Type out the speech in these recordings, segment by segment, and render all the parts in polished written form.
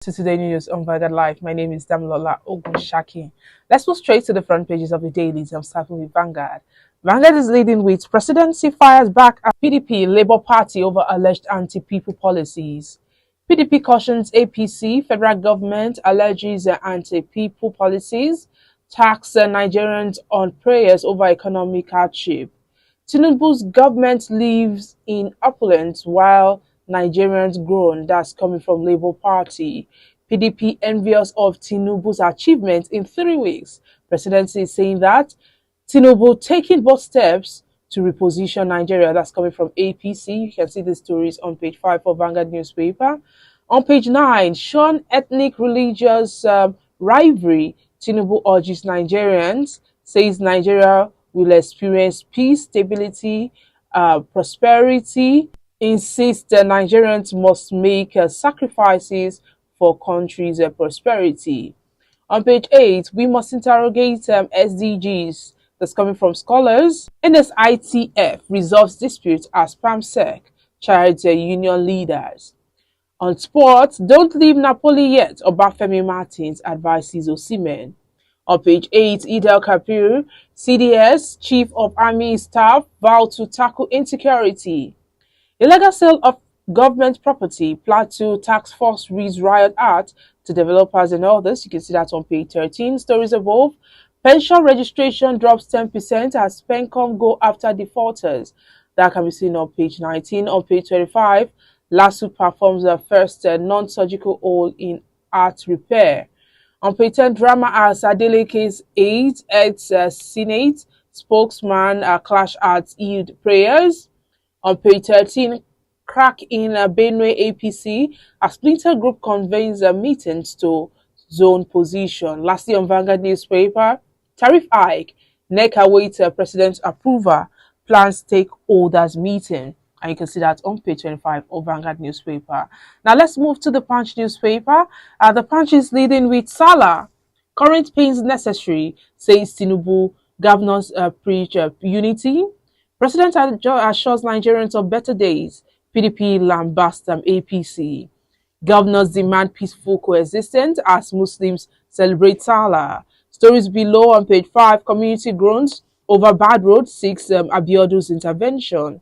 To today news on Vega Live. My name is Damilola Ogunshaki. Let's move straight to the front pages of the dailies. I'm starting with Vanguard. Vanguard is leading with Presidency fires back at PDP Labour Party over alleged anti-people policies. PDP cautions APC, federal government alleges anti-people policies, tax Nigerians on prayers over economic hardship. Tinubu's government lives in opulence while Nigerians groan. That's coming from Labour Party. PDP envious of Tinubu's achievements in 3 weeks. Presidency is saying that Tinubu taking both steps to reposition Nigeria. That's coming from APC. You can see the stories on page 5 of Vanguard newspaper. On page 9, Shun ethnic religious rivalry. Tinubu urges Nigerians, says Nigeria will experience peace, stability, prosperity. Insists that Nigerians must make sacrifices for country's prosperity. On page 8, we must interrogate SDGs. That's coming from scholars. NSITF resolves dispute as PAMSEC charged union leaders. On sports, don't leave Napoli yet, Obafemi Martins advises Osimhen. On page 8, Idel Kapir, CDS, Chief of Army Staff, vowed to tackle insecurity. Illegal sale of government property, Plateau Task Force reads riot act to developers and others. You can see that on page 13. Stories above. Pension registration drops 10% as Pencom go after defaulters. That can be seen on page 19. On page 25, LASU performs the first non-surgical hole in art repair. On page 10, drama as Adeleke's aide at Senate spokesman clash at Eid prayers. On page 13, crack in Benue APC, a splinter group convenes meetings to zone position. Lastly, on Vanguard newspaper, tariff hike, NEC awaits president's approval, plans stakeholders meeting. And you can see that on page 25 of Vanguard newspaper. Now let's move to the Punch newspaper. The Punch is leading with Salah. Current pains necessary, says Tinubu. Governors preach unity. President assures Nigerians of better days. PDP lambast APC. Governors demand peaceful coexistence as Muslims celebrate Salah. Stories below on page 5. Community groans over bad road seeks Abiodu's intervention.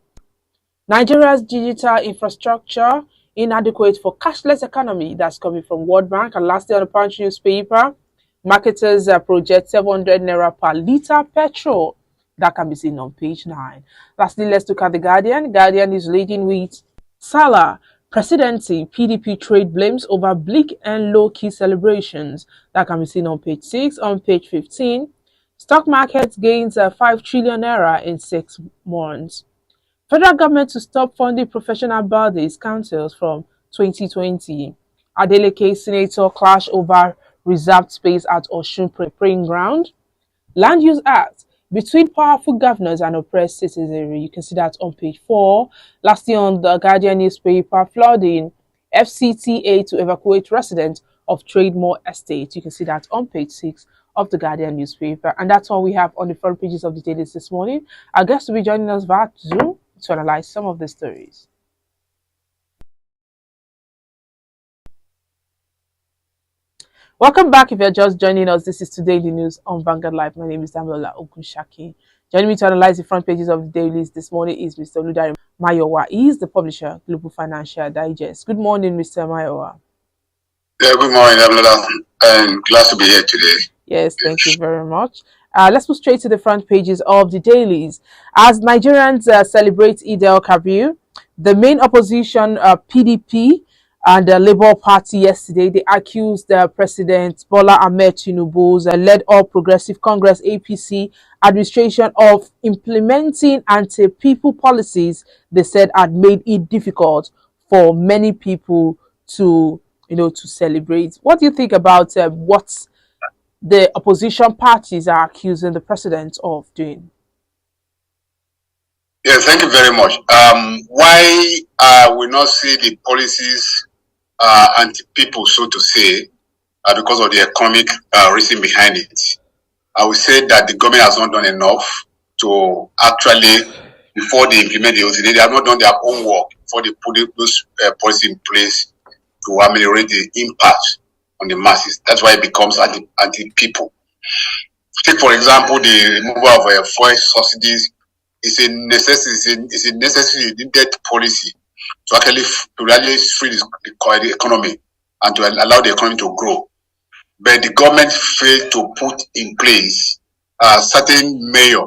Nigeria's digital infrastructure inadequate for cashless economy. That's coming from World Bank. And lastly, on the Punch newspaper, marketers project 700 naira per litre petrol. That can be seen on page 9. Lastly, let's look at the Guardian. Guardian is leading with Salah. Presidency, PDP trade blames over bleak and low-key celebrations. That can be seen on page 6. On page 15, stock market gains 5 trillion naira in 6 months. Federal government to stop funding professional bodies councils from 2020. Adeleke senator clash over reserved space at Shun praying ground. Land Use Act between powerful governors and oppressed citizenry. You can see that on page 4. Lastly, on the Guardian newspaper, flooding, FCTA to evacuate residents of Trademore Estate. You can see that on page 6 of the Guardian newspaper. And that's all we have on the front pages of the dailies this morning. Our guest will be joining us via Zoom to analyze some of the stories. Welcome back. If you're just joining us, this is Today in the News on Vanguard Live. My name is Damilola Ogunshaki. Joining me to analyze the front pages of the dailies this morning is Mr. Oludare Mayowa. He is the publisher, Global Financial Digest. Good morning, Mr. Mayowa. Yeah, good morning, Damilola. I'm glad to be here today. Yes, thank you very much. Let's move straight to the front pages of the dailies. As Nigerians celebrate Eid al-Kabir, the main opposition, PDP, and the Labour Party yesterday, they accused President Bola Ahmed Tinubu's led All Progressive Congress APC administration of implementing anti-people policies they said had made it difficult for many people to, to celebrate. What do you think about what the opposition parties are accusing the president of doing? Yeah, thank you very much. Why we not see the policies anti-people, so to say, because of the economic reason behind it? I would say that the government has not done enough to actually, before they implement the OCD, they have not done their own work before they put those policies in place. to ameliorate the impact on the masses. That's why it becomes anti-people. Take, for example, the removal of fuel subsidies is a necessary needed policy to actually free the economy and to allow the economy to grow. But the government failed to put in place a certain measure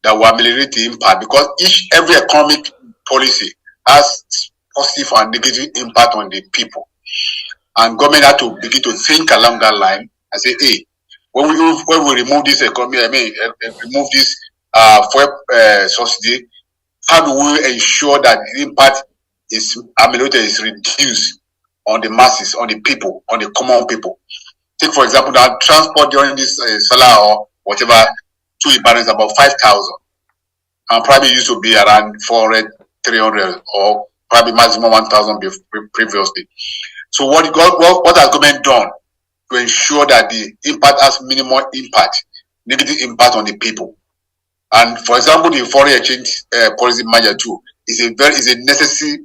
that will ameliorate the impact, because every economic policy has positive and negative impact on the people. And government had to begin to think along that line and say, hey, when we remove this economy, remove this fuel subsidy, how do we ensure that the impact is ameliorated, is reduced on the masses, on the people, on the common people? Take, for example, now transport during this solar or whatever to Ibadan is about 5,000. And probably used to be around 400, 300, or probably maximum 1,000 previously. So what has government done to ensure that the impact has minimal impact, negative impact on the people? And for example, the foreign exchange policy measure too is a necessary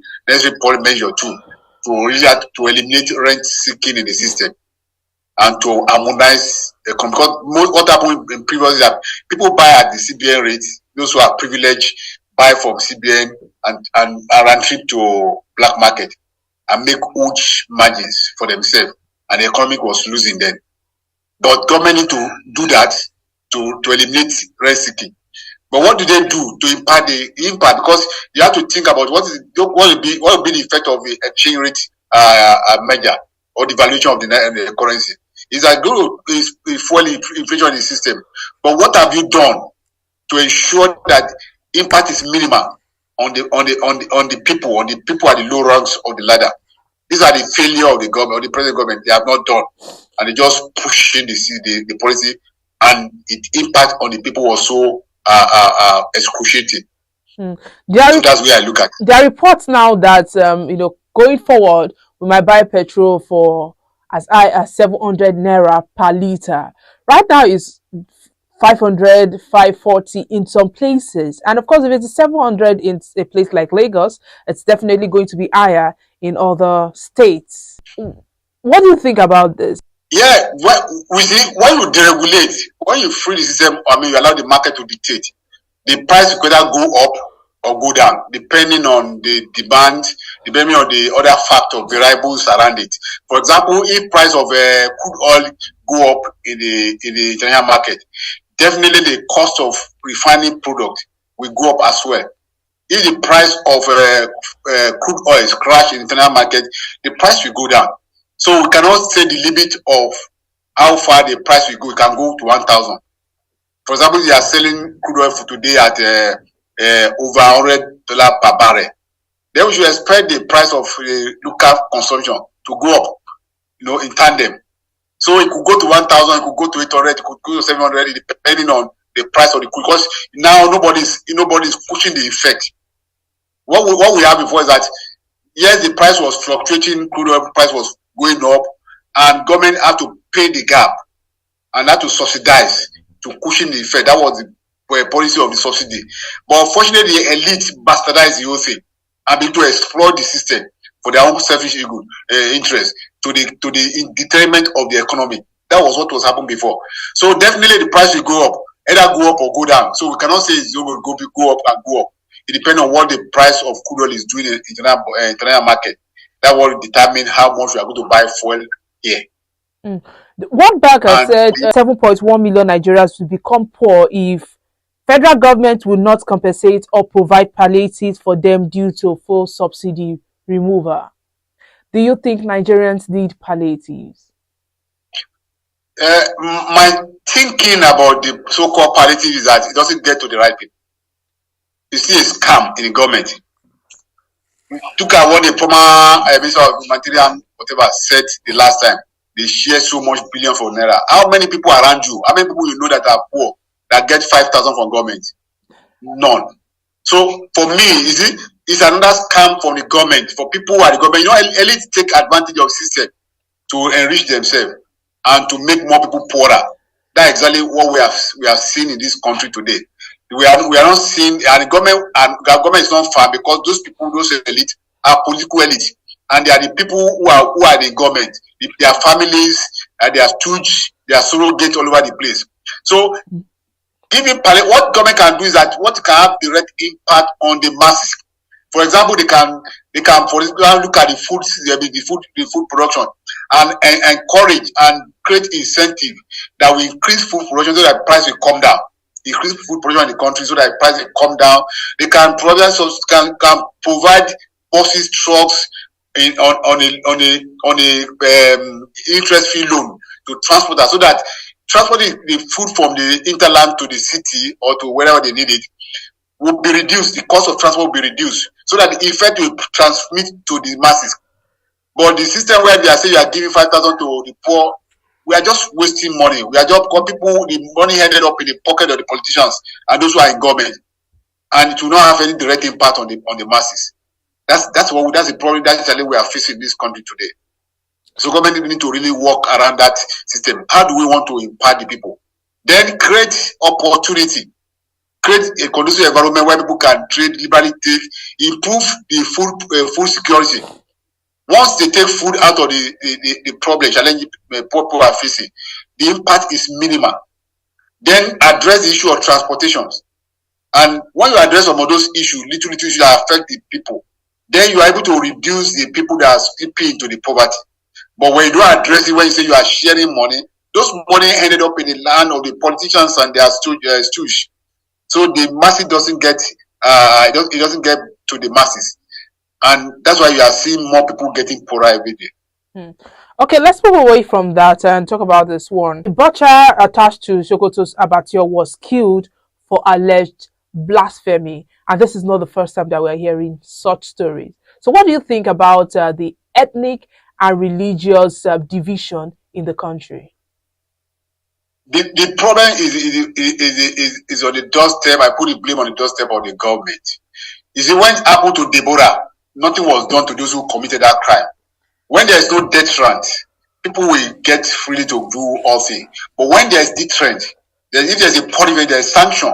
policy measure too to eliminate rent seeking in the system and to harmonize because what happened in previous is that people buy at the CBN rate. Those who are privileged buy from CBN and run trip to black market and make huge margins for themselves, and the economy was losing then. But government need to do that to eliminate rent seeking. But what do they do to impact the impact? Because you have to think about what will be the effect of the exchange rate measure or the valuation of the currency. Is that good? Is fuel inflation in the system? But what have you done to ensure that impact is minimal on the people at the low ranks of the ladder? These are the failure of the government, of the present government. They have not done, and they just pushing the policy, and its impact on the people was so excruciating. So that's where I look at. There are reports now that going forward we might buy petrol for as high as 700 naira per liter. Right now is 500, 540 in some places, and of course if it's 700 in a place like Lagos, it's definitely going to be higher in other states. What do you think about this? Yeah, we see when you deregulate, when you free the system, you allow the market to dictate, the price will either go up or go down, depending on the demand, depending on the other factor variables around it. For example, if price of crude oil go up in the international market, definitely the cost of refining product will go up as well. If the price of crude oil is crashed in the international market, the price will go down. So we cannot say the limit of how far the price will go. It can go to 1,000. For example, they are selling crude oil for today at over $100 per barrel. Then we should expect the price of local consumption to go up, in tandem. So it could go to 1,000, it could go to 800, it could go to 700, depending on the price of the crude. Because now nobody's pushing the effect. What we have before is that yes, the price was fluctuating, crude oil price was going up, and government had to pay the gap and had to subsidize to cushion the effect. That was the policy of the subsidy. But unfortunately, the elite bastardized the whole thing and began to exploit the system for their own selfish interest to the detriment of the economy. That was what was happening before. So definitely the price will go up, either go up or go down. So we cannot say it's going to go up and go up. It depends on what the price of crude oil is doing in the international market. That will determine how much we are going to buy fuel here. World Bank has said 7.1 million Nigerians will become poor if federal government will not compensate or provide palliatives for them due to fuel subsidy removal. Do you think Nigerians need palliatives? My thinking about the so-called palliative is that it doesn't get to the right people. You see a scam in the government. Look at what the former Minister of Material whatever said the last time. They share so much billion for naira. How many people around you? How many people you know that are poor that get 5,000 from government? None. So for me, it's another scam from the government. For people who are the government, elites take advantage of system to enrich themselves and to make more people poorer. That's exactly what we have seen in this country today. We are not seeing, and the government is not far because those people, those elites, are political elites. and they are the people who are the government, their families, their stooge, their surrogate all over the place. So what government can do is that what can have direct impact on the masses. For example, they can for example look at the food production and encourage and create incentive that will increase food production so that price will come down. Increase food production in the country so that price will come down. They can provide buses, trucks on a interest-free loan to transport that, so that transporting the food from the hinterland to the city or to wherever they need it will be reduced. The cost of transport will be reduced so that the effect will transmit to the masses. But the system where they are saying you are giving 5,000 to the poor, we are just wasting money. We are just people, the money ended up in the pocket of the politicians and those who are in government, and it will not have any direct impact on the masses. That's the problem. That's the challenge we are facing in this country today. So government need to really work around that system. How do we want to impact the people? Then create opportunity, create a conducive environment where people can trade, liberally take, improve the food security. Once they take food out of the problem, challenge people are facing, the impact is minimal. Then address the issue of transportations. And when you address some of those issues, little issues that affect the people, then you are able to reduce the people that are slipping into the poverty. But when you don't address it, when you say you are sharing money, those money ended up in the land of the politicians and their stooge. So the masses doesn't get it doesn't get to the masses. And that's why you are seeing more people getting poorer every day. Okay, let's move away from that and talk about this one. The butcher attached to Sokoto's abattoir was killed for alleged blasphemy. And this is not the first time that we're hearing such stories. So what do you think about the ethnic and religious division in the country? The problem is on the doorstep. I put the blame on the doorstep of the government. You see, when it happened to Deborah, nothing was done to those who committed that crime. When there is no death warrant, people will get freely to do all things. But when there is deterrent, if there's a punishment, there is sanction.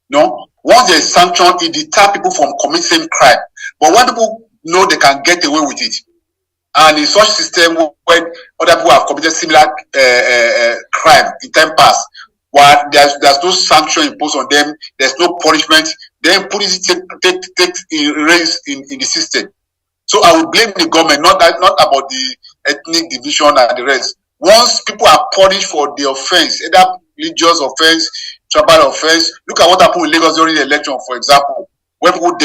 No, once there is sanction, it deters people from committing crime. But when people know they can get away with it, and in such system when other people have committed similar crime in time past, while there's no sanction imposed on them, there's no punishment, then police take raise in the system. So I will blame the government, not about the ethnic division and the rest. Once people are punished for the offense, either religious offense, tribal offense, look at what happened in Lagos during the election, for example, when people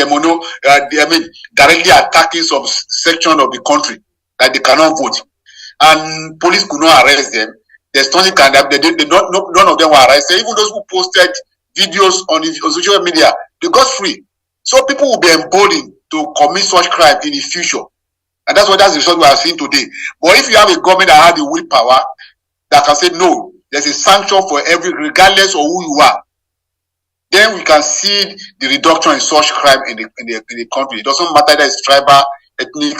directly attacking some section of the country that they cannot vote, and police could not arrest them. There's nothing can happen. None of them were arrested. Even those who posted videos on social media, they got free. So people will be emboldened to commit such crime in the future, and that's the result we are seeing today. But if you have a government that has the willpower that can say no, there's a sanction for regardless of who you are, then we can see the reduction in such crime in the country. It doesn't matter that it's tribal, ethnic,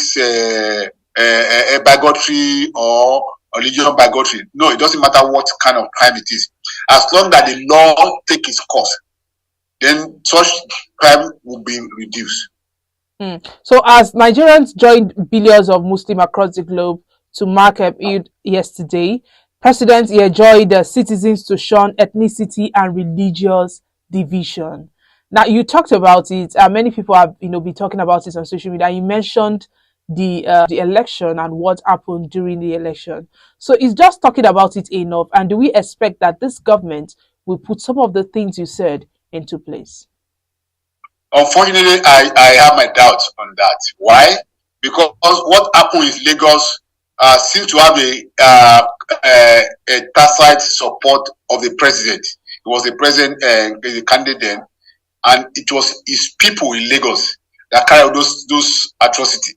bigotry or religious bigotry. No, it doesn't matter what kind of crime it is. As long as the law takes its course, then such crime will be reduced. So as Nigerians joined billions of Muslims across the globe to mark Eid yesterday, President enjoyed the citizens to shun ethnicity and religious division. Now, you talked about it. Many people have been talking about it on social media. You mentioned the election and what happened during the election. So is just talking about it enough? And do we expect that this government will put some of the things you said into place? Unfortunately, I have my doubts on that. Why? Because what happened in Lagos seems to have a tacit support of the president. He was the president, the candidate then, and it was his people in Lagos that carried out those atrocities.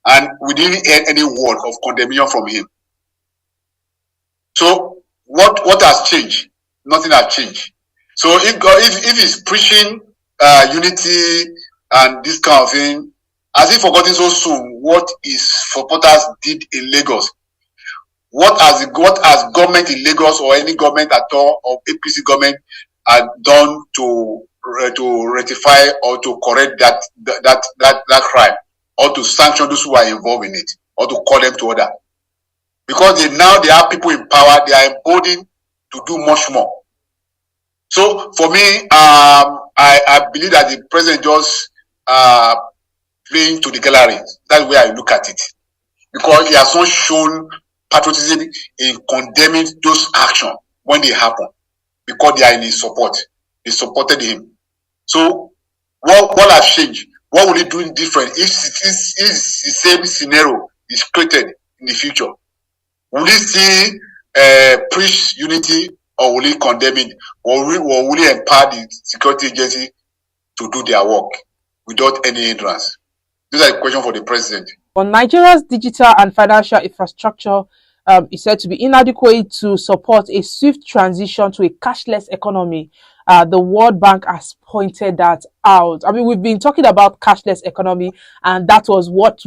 And we didn't hear any word of condemnation from him. So what has changed? Nothing has changed. So if he's preaching unity and this kind of thing, has he forgotten so soon what his supporters did in Lagos? What has government in Lagos or any government at all, or APC government, had done to rectify or to correct that crime? or to sanction those who are involved in it, or to call them to order. Because they have people in power, they are emboldened to do much more. So for me, I believe that the president just playing to the gallery. That's where I look at it. Because he has not shown patriotism in condemning those actions when they happen, because they are in his support. They supported him. So what has changed? What will he do different if the same scenario is created in the future? Will he still preach unity, or will he condemn it, or will he empower the security agency to do their work without any hindrance? These are the questions for the president. On Nigeria's digital and financial infrastructure is said to be inadequate to support a swift transition to a cashless economy. The World Bank has pointed that out. I mean, we've been talking about cashless economy, and that was what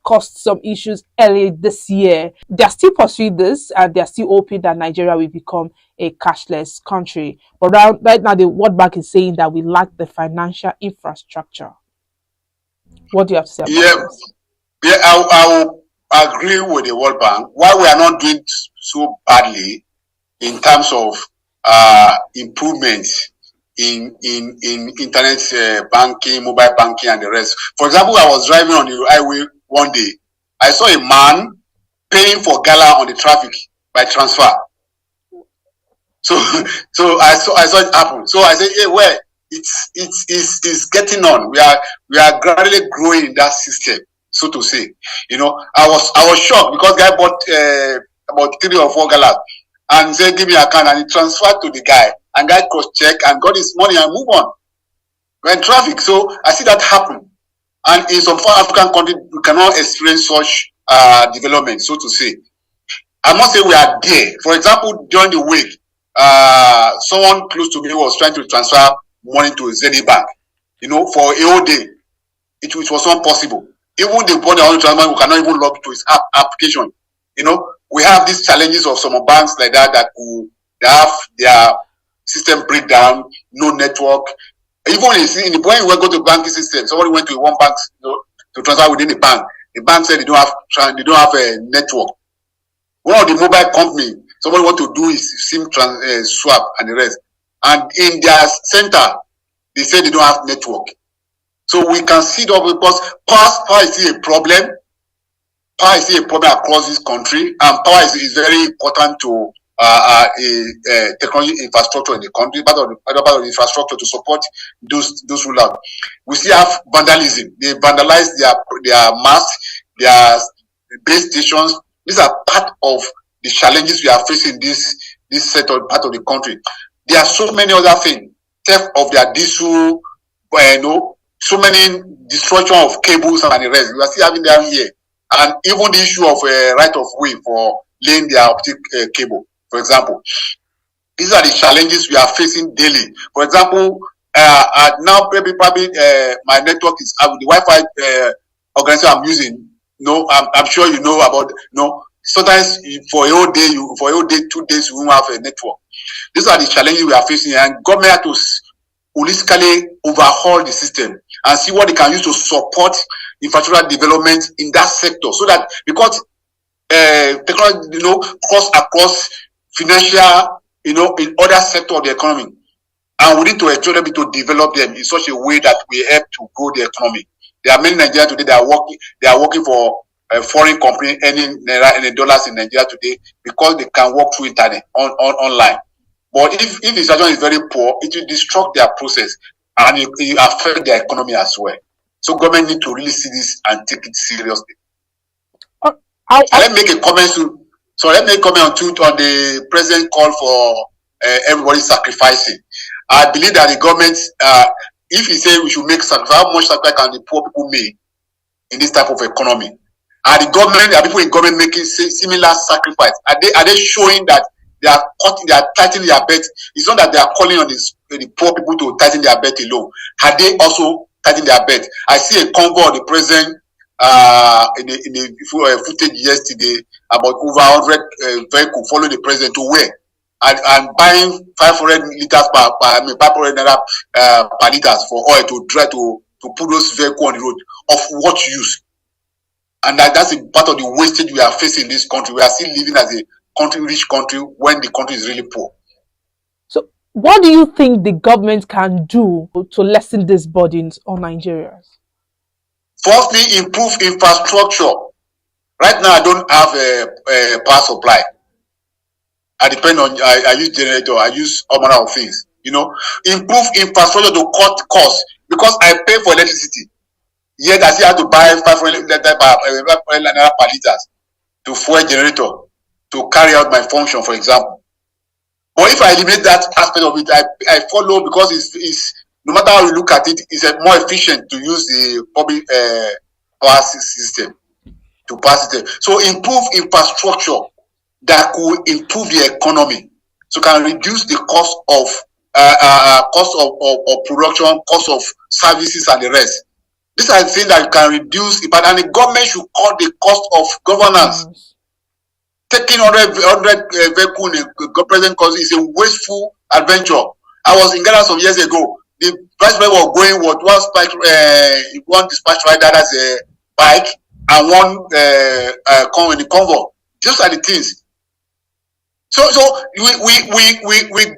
caused some issues early this year. They're still pursuing this, and they're still hoping that Nigeria will become a cashless country. But right now, the World Bank is saying that we lack the financial infrastructure. What do you have to say about this? Yeah, I will agree with the World Bank. Why we are not doing so badly in terms of improvements in internet banking, mobile banking, and the rest. For example, I was driving on the highway one day. I saw a man paying for gala on the traffic by transfer. So I saw it happen. So I said, hey, where it's getting on. We are gradually growing in that system, so to say. You know, I was shocked because guy bought about 3 or 4 galas and said, give me an account, and he transferred to the guy, and guy cross-check and got his money and move on. We're in traffic. So I see that happen. And in some far African countries, we cannot experience such development, so to say. I must say we are there. For example, during the week, someone close to me was trying to transfer money to a ZD bank. You know, for a whole day. It was not possible. Even the money on the transfer, we cannot even log to his application. You know, we have these challenges of some banks like that they have their system breakdown, no network. Even when you go to banking system, somebody went to one bank, you know, to transfer within the bank. The bank said they don't have a network. One of the mobile company, somebody want to do is SIM swap and the rest. And in their center, they said they don't have network. So we can see that because power is still a problem. Power is still a problem across this country, and power is very important to technology infrastructure in the country, part of the infrastructure to support those rulers. We still have vandalism. They vandalize their masts, their base stations. These are part of the challenges we are facing in this sector part of the country. There are so many other things. Theft of their diesel, so many destruction of cables and the rest. We are still having them here. And even the issue of right of way for laying their optic cable, for example. These are the challenges we are facing daily. For example, now probably my network is the Wi-Fi organization I'm using. No, I'm sure you know about. No, sometimes for a whole day, 2 days, you won't have a network. These are the challenges we are facing, and government has to holistically overhaul the system and see what they can use to support infrastructure development in that sector, so that because technology, cross across financial, in other sector of the economy, and we need to encourage them to develop them in such a way that we help to grow the economy. There are many Nigerians today that are working for a foreign company earning naira and dollars in Nigeria today because they can work through internet online. But if the situation is very poor, it will disrupt their process and it will affect their economy as well. So government need to really see this and take it seriously. Let me make a comment on the president call for everybody sacrificing. I believe that the government, if he say we should make sacrifice, how much sacrifice can the poor people make in this type of economy? Are people in government making similar sacrifice? Are they showing that they are tightening their belt? It's not that they are calling on the poor people to tighten their belt alone. Are they also tightening their belt? I see a convoy of the president in the footage yesterday about over 100 vehicles following the president to where and buying 500 liters per 500 naira per liters for oil to try to to put those vehicles on the road. Of what use? And that's a part of the wastage we are facing in this country. We are still living as a rich country when the country is really poor. So what do you think the government can do to lessen these burdens on Nigerians? Firstly, improve infrastructure. Right now, I don't have a power supply. I depend on, I use generator, I use all manner of things. Improve infrastructure to cut costs, because I pay for electricity. Yet I still have to buy 500 naira per liters to fuel generator to carry out my function, for example. But if I eliminate that aspect of it, I follow, because it's no matter how you look at it, it's more efficient to use the public power system to pass it. So improve infrastructure that could improve the economy, so can reduce the cost of production, cost of services, and the rest. These are things that can reduce, but and the government should cut the cost of governance. Taking 100 vehicles in the present cost is a wasteful adventure. I was in Ghana some years ago. The vice president was going with one dispatch rider that's a bike, and one in the convoy. Those are the things. So we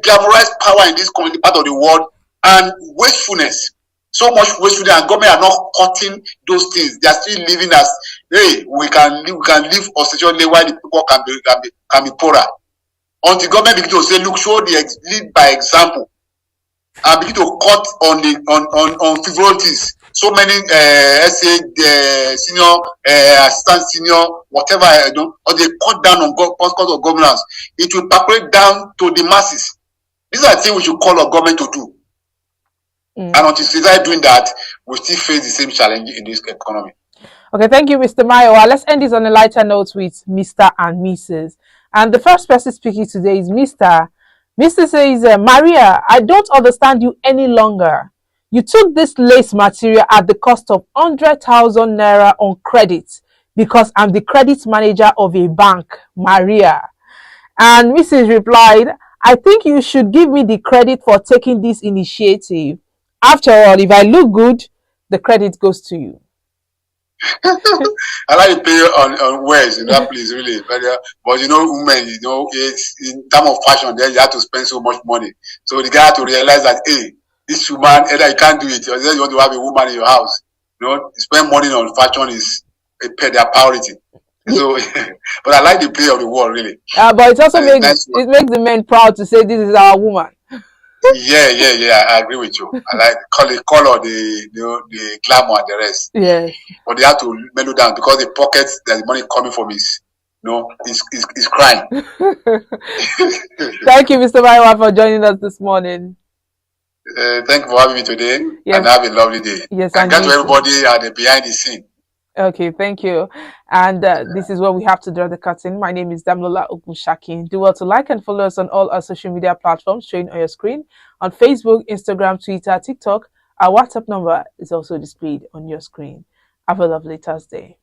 glamorize power in this community part of the world, and wastefulness. So much wastefulness, and government are not cutting those things. They are still living as, hey, we can live ostensibly while the people can be poorer. Until government begin to say, look, lead by example, and begin to cut on frivolities. So many senior, assistant senior, whatever, or they cut down on cost of governance. It will percolate down to the masses. These are things we should call our government to do. And until they start doing that, we still face the same challenge in this economy. Okay, thank you, Mr. Mayowa. Let's end this on a lighter note with Mr. and Mrs. And the first person speaking today is Mr. Mr. says, Maria, I don't understand you any longer. You took this lace material at the cost of 100,000 naira on credit because I'm the credit manager of a bank, Maria. And Mrs. replied, I think you should give me the credit for taking this initiative. After all, if I look good, the credit goes to you. I like to play on words in that place, really. But women, it's in terms of fashion, then you have to spend so much money. So the guy had to realize that, hey, this woman, either you can't do it, or you want to have a woman in your house. Spend money on fashion is their priority. So, but I like the play of the word, really. But it also makes the men proud to say this is our woman. Yeah. I agree with you. I like the color, the glamour, and the rest. Yeah. But they have to mellow down, because the pockets that the money coming from is crying. Thank you, Mr. Mayowa, for joining us this morning. Thank you for having me today. Yes. And have a lovely day. Yes, and get to everybody at the behind the scene. Okay, thank you. And this is where we have to draw the curtain. My name is Damlola Ogunshaki. Do well to like and follow us on all our social media platforms showing on your screen. On Facebook, Instagram, Twitter, TikTok. Our WhatsApp number is also displayed on your screen. Have a lovely Thursday.